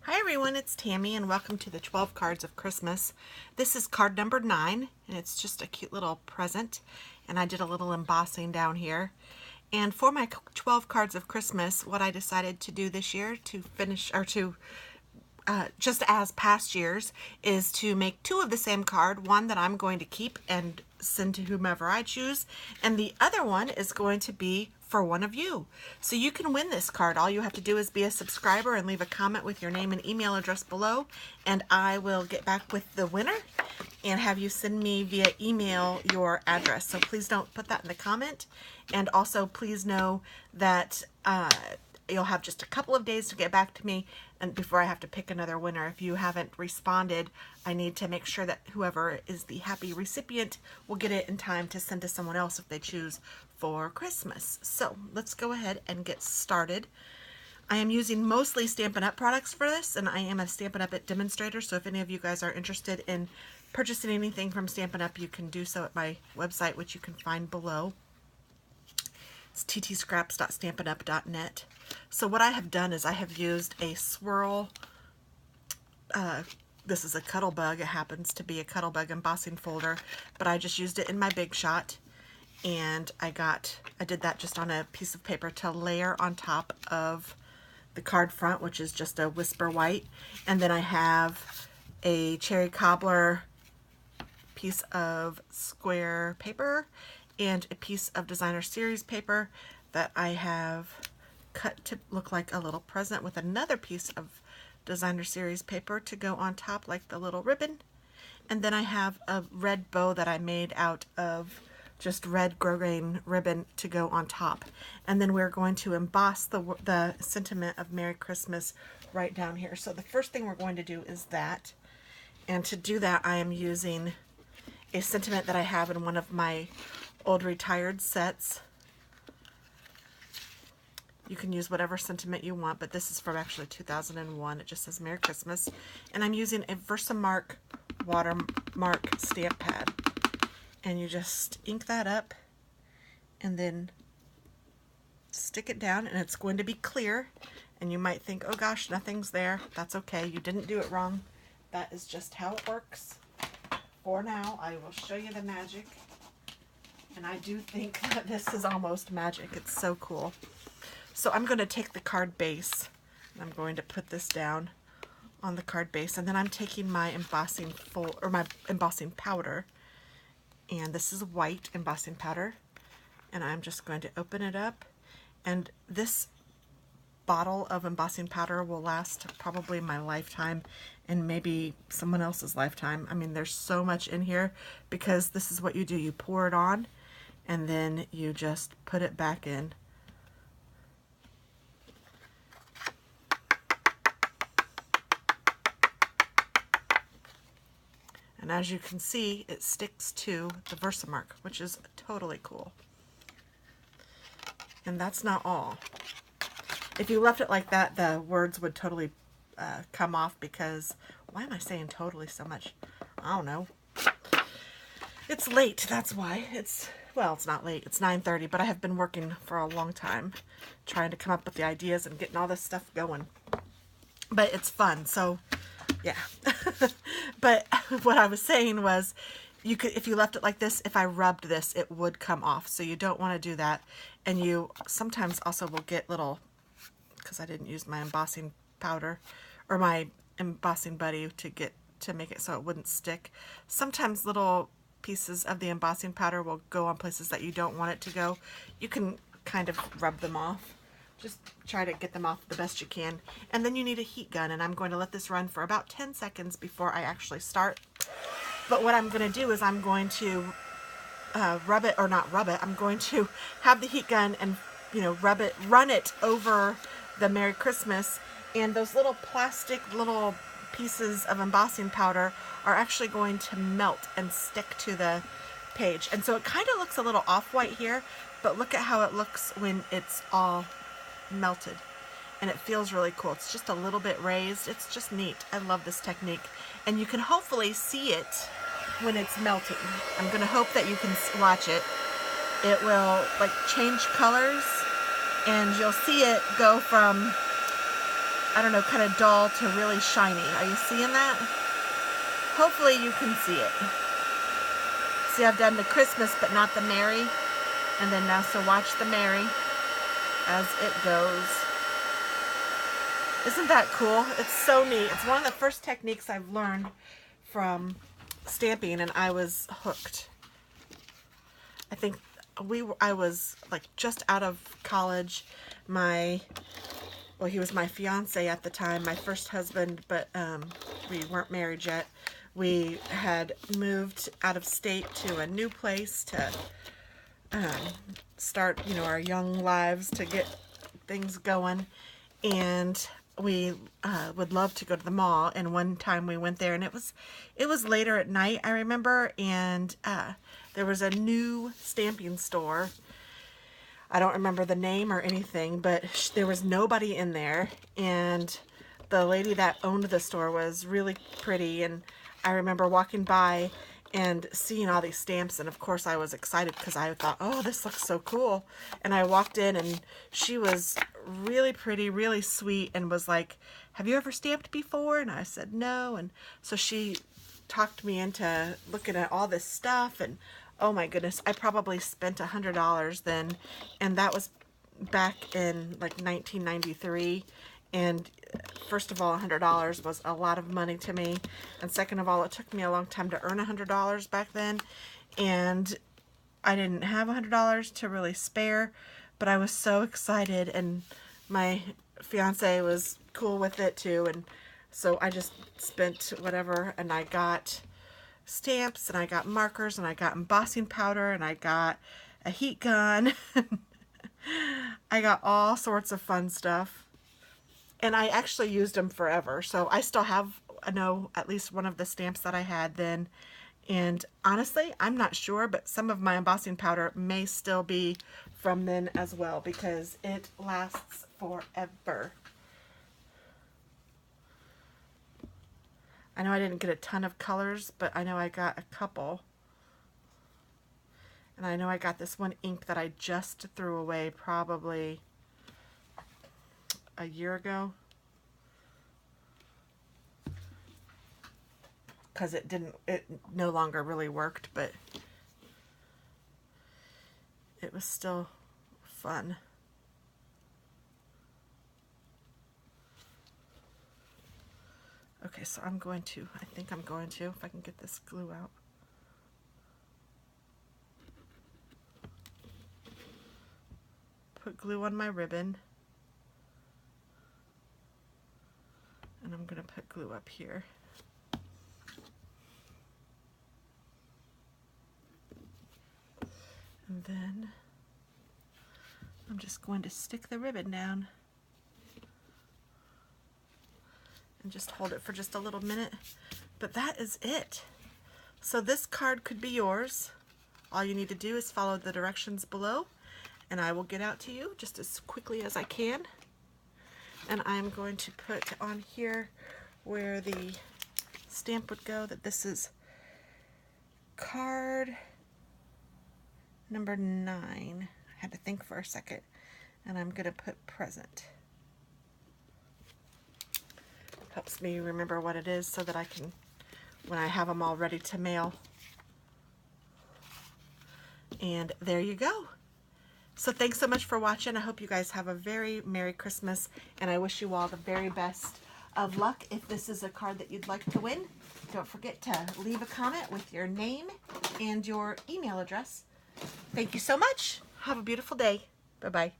Hi everyone, it's Tammy and welcome to the 12 Cards of Christmas. This is card number 9 and it's just a cute little present, and I did a little embossing down here. And for my 12 Cards of Christmas, what I decided to do this year to finish, or to just as past years, is to make 2 of the same card, one that I'm going to keep and send to whomever I choose, and the other one is going to be for one of you. So you can win this card. All you have to do is be a subscriber and leave a comment with your name and email address below, and I will get back with the winner and have you send me via email your address. So please don't put that in the comment, and also please know that you'll have just a couple of days to get back to me and before I have to pick another winner. If you haven't responded, I need to make sure that whoever is the happy recipient will get it in time to send to someone else if they choose for Christmas. So let's go ahead and get started. I am using mostly Stampin' Up! Products for this, and I am a Stampin' Up! Demonstrator, so if any of you guys are interested in purchasing anything from Stampin' Up! You can do so at my website, which you can find below. It's TT.Scraps.StampinUp.net. So what I have done is I have used a swirl, this is a Cuttlebug, it happens to be a Cuttlebug embossing folder, but I just used it in my Big Shot, and I did that just on a piece of paper to layer on top of the card front, which is just a Whisper White, and then I have a Cherry Cobbler piece of square paper and a piece of Designer Series paper that I have cut to look like a little present with another piece of Designer Series paper to go on top like the little ribbon. And then I have a red bow that I made out of just red grosgrain ribbon to go on top. And then we're going to emboss the sentiment of Merry Christmas right down here. So the first thing we're going to do is that. And to do that, I am using a sentiment that I have in one of my old retired sets. You can use whatever sentiment you want, but this is from actually 2001. It just says Merry Christmas. And I'm using a Versamark watermark stamp pad. And you just ink that up and then stick it down, and it's going to be clear. And you might think, oh gosh, nothing's there. That's okay. You didn't do it wrong. That is just how it works. For now, I will show you the magic. And I do think that this is almost magic. It's so cool. So I'm going to take the card base and I'm going to put this down on the card base, and then I'm taking my embossing powder, and this is white embossing powder, and I'm just going to open it up, and this bottle of embossing powder will last probably my lifetime and maybe someone else's lifetime. I mean, there's so much in here because this is what you do. You pour it on and then you just put it back in. And as you can see, it sticks to the Versamark, which is totally cool. And that's not all. If you left it like that, the words would totally come off because, why am I saying totally so much? I don't know. It's late, that's why. Well, it's not late. It's 9:30, but I have been working for a long time trying to come up with the ideas and getting all this stuff going. But it's fun, so yeah. But what I was saying was, you could, if you left it like this, if I rubbed this, it would come off. So you don't want to do that. And you sometimes also will get little, because I didn't use my embossing powder or my embossing buddy to make it so it wouldn't stick. Sometimes little pieces of the embossing powder will go on places that you don't want it to go. You can kind of rub them off. Just try to get them off the best you can. And then you need a heat gun, and I'm going to let this run for about 10 seconds before I actually start. But what I'm going to do is I'm going to rub it, or not rub it, I'm going to have the heat gun and, you know, run it over the Merry Christmas, and those little plastic little pieces of embossing powder are actually going to melt and stick to the page. And so it kind of looks a little off-white here, but look at how it looks when it's all melted, and it feels really cool. It's just a little bit raised. It's just neat. I love this technique, and you can hopefully see it when it's melting. I'm gonna hope that you can watch it. It will like change colors, and you'll see it go from I don't know, kind of dull to really shiny. Are you seeing that? Hopefully you can see it. See, I've done the Christmas but not the Merry. And then now, so watch the Merry as it goes. Isn't that cool? It's so neat. It's one of the first techniques I've learned from stamping, and I was hooked. I think I was like just out of college. Well, he was my fiance at the time, my first husband, but we weren't married yet. We had moved out of state to a new place to start, you know, our young lives, to get things going. And we would love to go to the mall, and one time we went there, and it was later at night, I remember, and there was a new stamping store. I don't remember the name or anything, but there was nobody in there, and the lady that owned the store was really pretty, and I remember walking by and seeing all these stamps, and of course I was excited because I thought, oh, this looks so cool. And I walked in, and she was really pretty, really sweet, and was like, have you ever stamped before? And I said no. And so she talked me into looking at all this stuff, and oh my goodness, I probably spent $100 then, and that was back in like 1993. And first of all, $100 was a lot of money to me, and second of all, it took me a long time to earn $100 back then, and I didn't have $100 to really spare, but I was so excited, and my fiance was cool with it too, and so I just spent whatever, and I got stamps, and I got markers, and I got embossing powder, and I got a heat gun. I got all sorts of fun stuff. And I actually used them forever. So I still have, I know, at least one of the stamps that I had then. And honestly, I'm not sure, but some of my embossing powder may still be from then as well, because it lasts forever. I know I didn't get a ton of colors, but I know I got a couple. And I know I got this one ink that I just threw away probably a year ago, because it no longer really worked, but it was still fun. Okay, so I think I'm going to, if I can get this glue out. Put glue on my ribbon. And I'm going to put glue up here. And then I'm just going to stick the ribbon down and just hold it for just a little minute. But that is it. So this card could be yours. All you need to do is follow the directions below, and I will get out to you just as quickly as I can. And I'm going to put on here where the stamp would go that this is card number 9. I had to think for a second. And I'm going to put present. Helps me remember what it is so that I can, when I have them all ready to mail. And there you go. So thanks so much for watching. I hope you guys have a very Merry Christmas, and I wish you all the very best of luck. If this is a card that you'd like to win, don't forget to leave a comment with your name and your email address. Thank you so much. Have a beautiful day. Bye-bye.